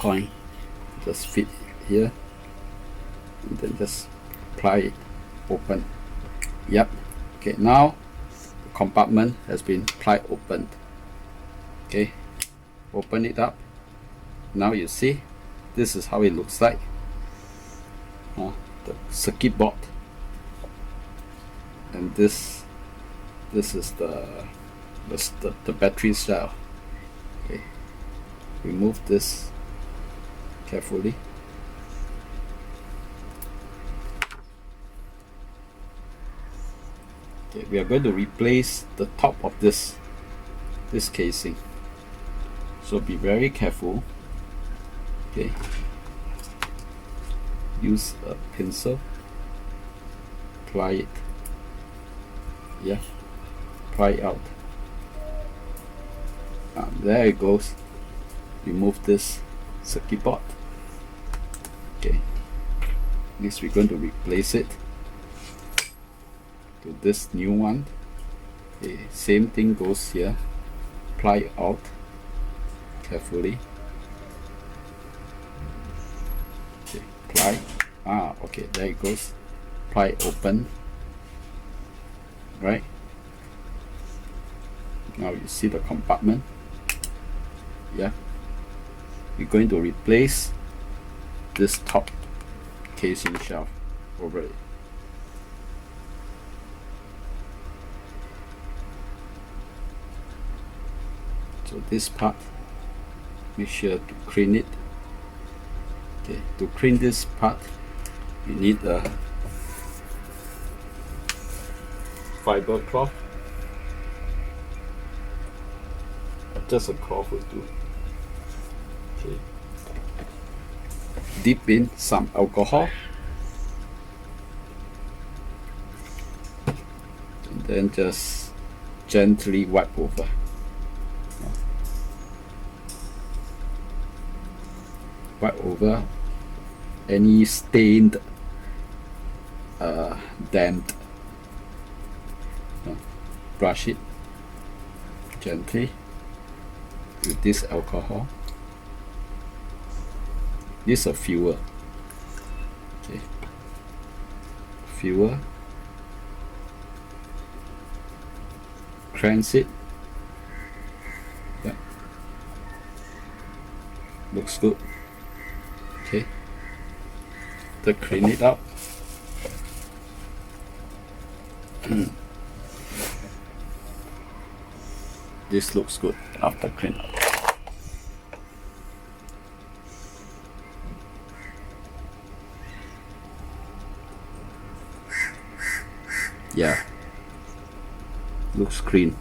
coin, just fit here, and then just pry it open. Yep. Okay, now the compartment has been pried open. Okay, open it up. Now you see, this is how it looks like. The circuit board, and this is the battery cell. Okay, remove this carefully. Okay, we are going to replace the top of this casing, so be very careful. Okay, use a pencil, pry it, yeah, pry it out. There it goes. Remove this circuit board. Okay, next we're going to replace it to this new one. Okay, same thing goes here. Pry it out carefully. Okay, pry. Okay, there it goes. Pry it open. Right. Now you see the compartment. Yeah. We're going to replace this top casing shelf over it. So this part, make sure to clean it. Okay, to clean this part, you need a fiber cloth. Just a cloth will do. Okay. Dip in some alcohol, and then just gently wipe over. Wipe over any stained, damped. Brush it gently with this alcohol. This is a fuel. Okay, fuel. Cleanse it. Yeah, looks good. Okay, to clean it up. This looks good after clean up. Yeah, looks clean.